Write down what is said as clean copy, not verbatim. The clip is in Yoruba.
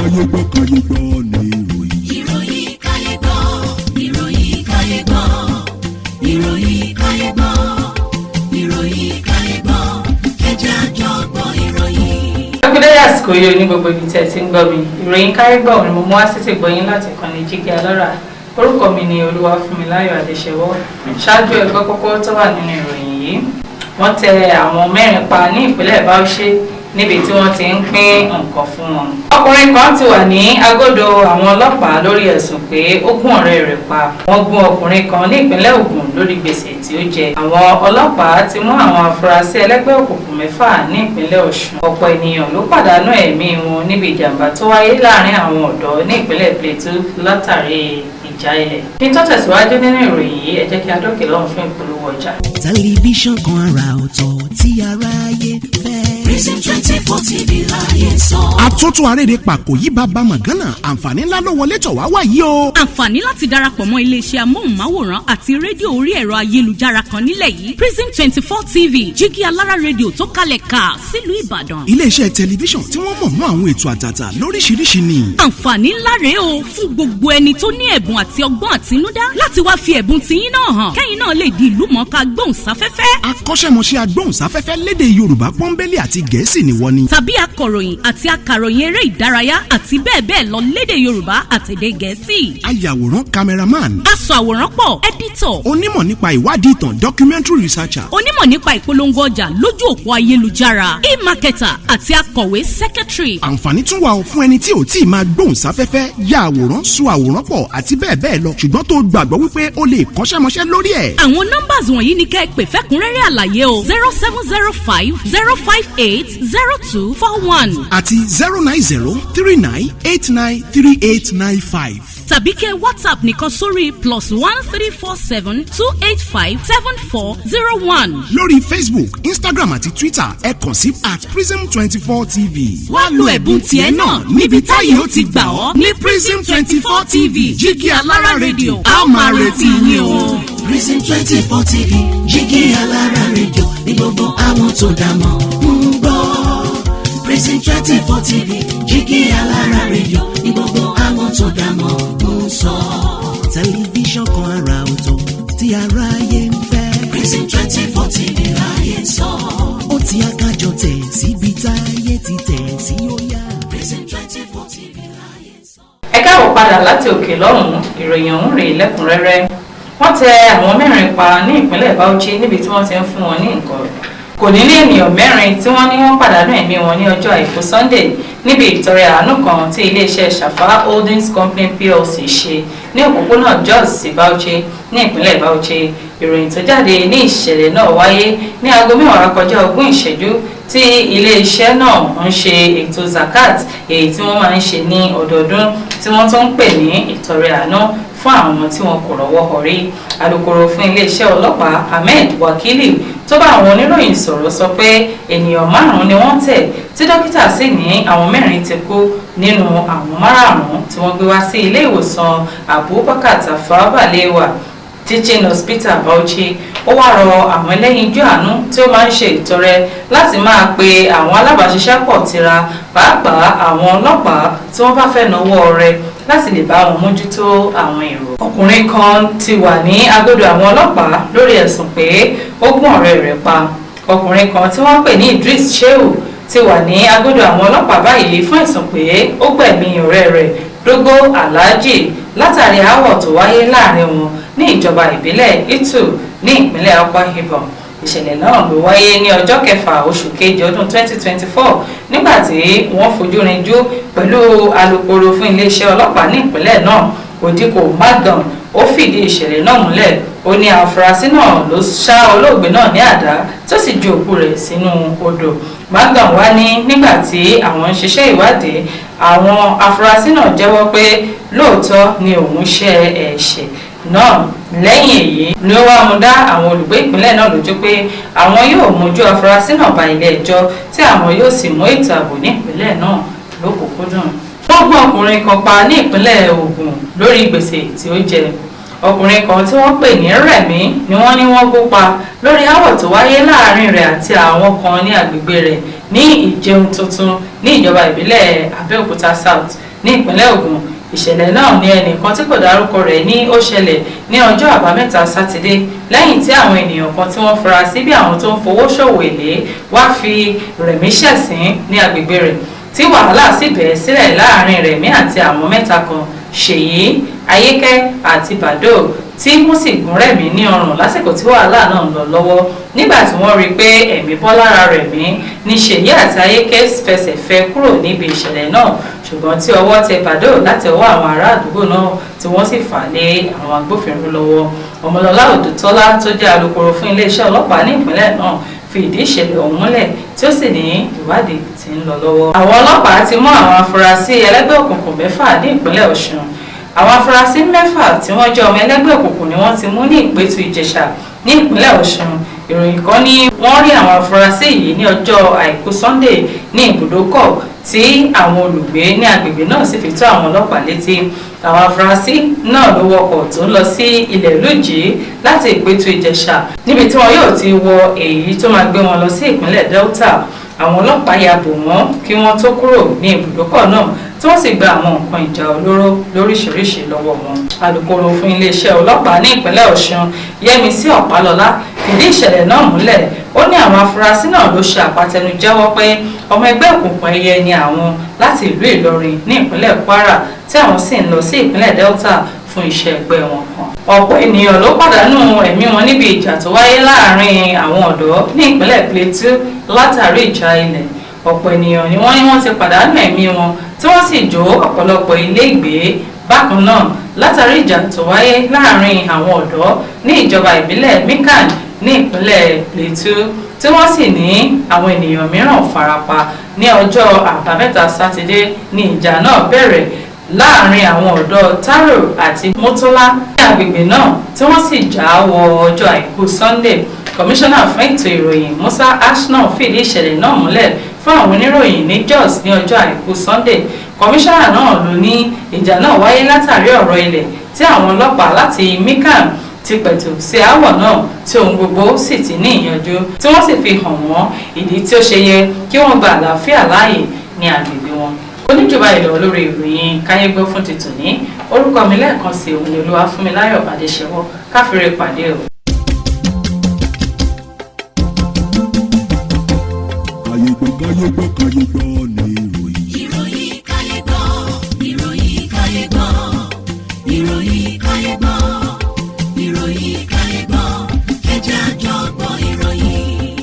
Kayegbo ni ìròyìn. Ìròyìn Kayegbo, ìròyìn Kayegbo, ìròyìn Kayegbo, ìròyìn Kayegbo, ẹ jẹ́ a jọ gbọ́ ìròyìn. Agodo àsìkò yìí ní gbogbo ibi tí ẹ ti ń gbọ́ mi. Ìròyìn Kayegbo ni mo mú wá sétí gbọ́yìn láti ìkànnì Jígí Alọ́ra. Orúkọ mi ni Olúwafúnmiláyọ̀ Adéṣẹ́wọ́. Ṣáájú ẹgbẹ́ kókó tó wà nínú ìròyìn yìí, wọ́n tẹ àwọn mẹ́rin pa ní ìpínlẹ̀ Bauchi níbi tí wọ́n ti ń pín nǹkan fún wọn. Ọkùnrin kan ti wà ní Agodo àwọn ọlọ́pàá lórí ẹ̀sùn pé ó gún ọ̀rẹ́ rẹ̀ pa. Wọ́n gún ọkùnrin kan ní ìpínlẹ̀ Ògùn lórí gbèsè tí ó jẹ. Àwọn ọlọ́pàá ti mú àwọn afurasí ẹlẹ́gbẹ́ òkùnkùn mẹ́fà ní ìpínlẹ̀ Ọ̀ṣun. Ọ̀pọ̀ ènìyàn ló pàdánù ẹ̀mí wọn níbi ìjàmbá tó wáyé láàárín àwọn ọ̀dọ́ ní ìpínlẹ̀ Plateau látàrí ìjà ilẹ̀. Kí n tó tẹ̀síwájú nínú ìròyìn yìí, ẹ jẹ́ kí a dókè lọ́hùn fún ìpolówó ọjà. Tẹlifíṣàn kan àrà ọ̀tọ̀ tí aráyé fẹ́. Prison 24 TV láyé sọ. Àtótó arédè pàkó yí bàbá màgánà àǹfààní ńlá ló wọlé tọ̀ wá wáyé o. Àǹfààní láti darapọ̀ mọ́ iléeṣẹ́ amóhùnmáwòrán àti rédíò orí ẹ̀rọ ayélujára kan nílẹ̀ yìí. Prison 24 TV Jígí Alára rédíò tó kalẹ̀ ká sílùú Ìbàdàn. Iléeṣẹ́ tẹlifíṣàn tí wọ́n mọ̀ mọ́ àwọn ètò àtàtà lóríṣiríṣi ni. Àǹfààní ńlá rèé o fún gbogbo ẹni tó ní ẹ̀bùn àti ọgbọ́n àtinúdá láti wá fi ẹ̀bùn tiyín náà hàn. Kẹ́yìn náà lè di ìlúmọ̀ọ́ká gbóhùnsáfẹ́fẹ́. Akọ́ṣẹ́mọṣẹ́ agbóhùnsáfẹ́fẹ́ lédè Yorùbá pọ́nbélé àti Gẹ̀ẹ́sì ni wọ́n ní. Tàbí akọ̀ròyìn àti akàròyìn eré ìdárayá àti bẹ́ẹ̀ bẹ́ẹ̀ lọ lédè Yorùbá àtèdè Gẹ̀ẹ́sì. Ayàwòrán cameraman. Aṣọ àwòrán pọ̀ editor. Onímọ̀ nípa ìwádìí ìtàn documentary researcher. Onímọ̀ nípa ìpolongo ọjà lójú òpó ayélujára. E-marketer àti akọ̀wé secretary. Àǹfààní tún wà fún ẹni tí ò tí ì máa gbóhùnsáfẹ́fẹ́ ya àwòrán so àwòrán pọ̀ àti bẹ́ẹ̀ bẹ́ẹ̀ lọ ṣùgbọ́n tó gbàgbọ́ wípé o lè kọ́ṣẹ́mọṣẹ́ lórí ẹ̀. Àwọn nọ́mbàs wọ̀nyí ni kẹ́ ẹ pè fẹ́kúnrẹ́rẹ́ àlàyé o 0705 058 0241 àti 09039893895. tàbí kẹ́ WhatsApp nìkan sórí +1347 285 7401. lórí Facebook, Instagram àti Twitter ẹ kàn sí @prism24 TV. Wá lo ẹ̀bùn tiẹ̀ náà níbi táyé ó ti gbà ọ́ ní Prism 24 TV Jígí Alára rédíò. A máa retí yín o. Prison 24 TV Jígí Alára rédíò ní gbogbo àwọn tó dá mọ̀ ń gbọ́. Prison 24 TV Jígí Alára rédíò ní gbogbo àwọn tó dá mọ̀ ń sọ. Tẹlifíṣàn kan àrà ọ̀tọ̀ tí aráyé ń fẹ́. Prison 24 TV láyé sọ. Ó ti akájọ tẹ̀ síbi táyé ti tẹ̀ sí ó yá. Prison 24 TV láyé sọ. Ẹ káàbọ̀ padà láti òkè lọ́hùn-ún. Ìròyìn ọ̀hún rèé lẹ́kùnrẹ́rẹ́. Wọ́n tẹ àwọn mẹ́rin pa ní ìpínlẹ̀ Bauchi níbi tí wọ́n ti ń fún wọn ní nǹkan. Kò ní ní ènìyàn mẹ́rin tí wọ́n ní wọ́n pàdánù ẹ̀mí wọn ní ọjọ́ àìkú Sunday níbi ìtọrẹ àánú kan tí iléeṣẹ́ Shafa Holdings Company PLC ṣe ní òpópónà Jos sí Bauchi ní ìpínlẹ̀ Bauchi. Ìròyìn tó jáde ní ìṣẹ̀lẹ̀ náà wáyé ní aago 10 kọjá 20 ìṣẹ́jú tí iléeṣẹ́ náà ń ṣe ètò zakat èyí tí wọ́n máa ń ṣe ní ọdọọdún tí wọ́n tún ń pè ní ìtọrẹ àánú fún àwọn tí wọn kò rọ́wọ́ họrí. Alukoro fún iléeṣẹ́ ọlọ́pàá Ahmed Wakili tó bá àwọn oníròyìn sọ̀rọ̀ sọ pé ènìyàn 5 ni wọ́n tẹ̀ tí dókítà sì ní àwọn 4 ti kú nínú àwọn 5 tí wọ́n gbé wá sí ilé ìwòsàn Abubakar Tafawa Balewa Teaching Hospital Bauchi. Ó wá rọ àwọn ẹlẹ́yinjú àánú tí ó máa ń ṣe ìtọrẹ láti máa pe àwọn alábàáṣiṣẹ́pọ̀ tira pàápàá àwọn ọlọ́pàá tí wọ́n bá fẹ́ náwó rẹ̀ láti lè bá wọn mójútó àwọn èrò. Ọkùnrin kan ti wà ní Agodo àwọn ọlọ́pàá lórí ẹ̀sùn pé ó gún ọ̀rẹ́ rẹ̀ pa. Ọkùnrin kan tí wọ́n pè ní Idris Shehu ti wà ní Agodo àwọn ọlọ́pàá báyìí fún ẹ̀sùn pé ó gbẹ̀mí ọ̀rẹ́ rẹ̀ Dogo Alhaji látàrí aáwọ̀ tó wáyé láàrin wọn ní ìjọba ìbílẹ̀ Itu ní ìpínlẹ̀ Akwa Ibom. Ìṣẹ̀lẹ̀ náà ló wáyé ní ọjọ́ 6 oṣù kejì ọdún 2024 nígbà tí wọ́n fojú rinjú pẹ̀lú alukoro fún iléeṣẹ́ ọlọ́pàá ní ìpínlẹ̀ náà Odiko Magdan. Ó fìdí ìṣẹ̀lẹ̀ náà múlẹ̀. Ó ní afurasí náà ló ṣá olóògbé náà ní àdá tó sì ju òkú rẹ̀ sínú odò. Magdan wá ní nígbà tí àwọn ń ṣiṣẹ́ ìwádìí àwọn afurasí náà jẹ́wọ́ pé lóòótọ́ ni òun ṣe ẹ̀ṣẹ̀ náà. Lẹ́yìn èyí ni ó wá mú dá àwọn olùgbé ìpínlẹ̀ náà lójú pé àwọn yóò mójú afurasí náà bá ilé ẹjọ́ tí àwọn yóò sì mú ètò ààbò ní ìpínlẹ̀ náà lókùnkúndùn. Wọ́n gún ọkùnrin kan pa ní ìpínlẹ̀ Ògùn lórí gbèsè tí ó jẹ. Ọkùnrin kan tí wọ́n pè ní Rẹ̀mí ni wọ́n ní wọ́n gún pa lórí aáwọ̀ tó wáyé láàrin rẹ̀ àti àwọn kan ní agbègbè rẹ̀ ní Ìjẹun Tuntun ní ìjọba ìbílẹ̀ Abẹ́òkúta South ní ìpínlẹ̀ Ògùn. Ìṣẹ̀lẹ̀ náà ní ẹnìkan tí kò dárúkọ rẹ̀ ní ó ṣẹlẹ̀ ní ọjọ́ àbámẹ́ta sátidé lẹ́yìn tí àwọn ènìyàn kan tí wọ́n fura sí bí àwọn tó ń fowó ṣòwò èlé wá fi Rẹ̀mí ṣẹ̀sín ní agbègbè rẹ̀ tí wàhálà sì bẹ̀rẹ̀ sílẹ̀ láàrin Rẹ̀mí àti àwọn mẹ́ta kan Ṣèyí, Ayékẹ́ àti Bàdó tí wọ́n sì gún Rẹ̀mí ní ọrùn lásìkò tí wàhálà náà ń lọ lọ́wọ́. Nígbà tí wọ́n rí i pé ẹ̀mí bọ́ lára Rẹ̀mí ní Ṣèyí àti Ayékẹ́ fẹsẹ̀ fẹ́ kúrò níbi ìṣẹ̀lẹ̀ náà ṣùgbọ́n tí ọwọ́ tẹ Bàdó láti ọwọ́ àwọn ará àdúgbò náà tí wọ́n sì fà lé àwọn agbófinró lọ́wọ́. Ọmọlọ́lá Òdùtọ́lá tó jẹ́ alukoro fún iléeṣẹ́ ọlọ́pàá ní ìpínlẹ̀ náà fi ìdí ìṣẹ̀lẹ̀ ọ̀hún múlẹ̀ tí ó sì ní ìwádìí tí ń lọ lọ́wọ́. Àwọn ọlọ́pàá ti mú àwọn afurasí ẹlẹ́gbẹ́ òkùnkùn mẹ́fà ní ìpínlẹ̀ Ọ̀ṣun. Àwọn afurasí mẹ́fà tí wọ́n jẹ́ ọmọ ẹlẹ́gbẹ́ òkùnkùn ni wọ́n ti mú ní Ìpẹ̀tù Ìjẹ̀ṣà ní ìpínlẹ̀ Ọ̀ṣun. Ìròyìn kan ní wọ́n rí àwọn afurasí yìí ní ọjọ́ Àìkú Sunday ní ibùdókọ̀ tí àwọn olùgbé ní agbègbè náà sì fi tó àwọn ọlọ́pàá létí. Àwọn afurasí náà ló wọkọ̀ tó ń lọ sí ilẹ̀ Lójì láti Ìpẹ̀tù Ìjẹ̀ṣà níbi tí wọn yóò ti wọ èyí tó máa gbé wọn lọ sí ìpínlẹ̀ Delta. Àwọn ọlọ́pàá ya bò wọ́n kí wọ́n tó kúrò ní ibùdókọ̀ náà tí wọ́n sì gba àwọn nǹkan ìjà olóró lóríṣiríṣi lọ́wọ́ wọn. Alukoro fún iléeṣẹ́ ọlọ́pàá ní ìpínlẹ̀ Ọ̀ṣun Yẹ́misí Ọ̀pálọ́lá fìdí ìṣẹ̀lẹ̀ náà múlẹ̀. Ó ní àwọn afurasí náà ló ṣe àpatẹnujẹ́wọ́ pé ọmọ ẹgbẹ́ òkùnkùn ẹyẹ ni àwọn láti ìlú Ìlọrin ní ìpínlẹ̀ Kwara tí àwọn sì ń lọ sí ìpínlẹ̀ Delta fún iṣẹ́ ẹgbẹ́ wọn kan. Ọ̀pọ̀ ènìyàn ló pàdánù ẹ̀mí wọn níbi ìjà tó wáyé láàárín àwọn ọ̀dọ́ ní ìpínlẹ̀ Plateau látàrí ìjà ilẹ̀. Ọ̀pọ̀ ènìyàn ni wọ́n ti pàdánù ẹ̀mí wọn tí wọ́n sì jó ọ̀pọ̀lọpọ̀ ilé ìgbé. Bákan náà látàrí ìjà tó wáyé láàárín àwọn ọ̀dọ́ ní ìjọba ìbílẹ̀ Mikan ní ìpínlẹ̀ Plateau tí wọ́n sì ní àwọn ènìyàn mìíràn farapa. Ní ọjọ́ àbámẹ́ta sátidé ní ìjà náà bẹ̀rẹ̀ láàrin àwọn ọ̀dọ́ Taro àti Mọ́tọ́lá ní agbègbè náà tí wọ́n sì já wọ ọjọ́ Àìkú Sunday. Kọmíṣánná fún ètò ìròyìn Musa Ashnan fìdí ìṣẹ̀lẹ̀ náà múlẹ̀ fún àwọn oníròyìn ní Jos ní ọjọ́ Àìkú Sunday. Kọmíṣánná náà ló ní ìjà náà wáyé látàrí ọ̀rọ̀ ilẹ̀ tí àwọn ọlọ́pàá láti Mikan ti pẹ̀tù sí aáwọ̀ náà tí ohun gbogbo sì ti ní ìyanjú tí wọ́n sì fi hàn wọ́n ìdí tí ó ṣe yẹ kí wọ́n gba àlàáfíà láàyè ní agbègbè wọn. Oníjọba ìlọ lórí ìròyìn Kayegbo fún ti tòní. Orúkọ mi lẹ́ẹ̀kan sí òun ni Olúwafúnmiláyọ̀ Bàdéṣẹ́wọ́. Káfíńrè pàdé o. Kayegbo ni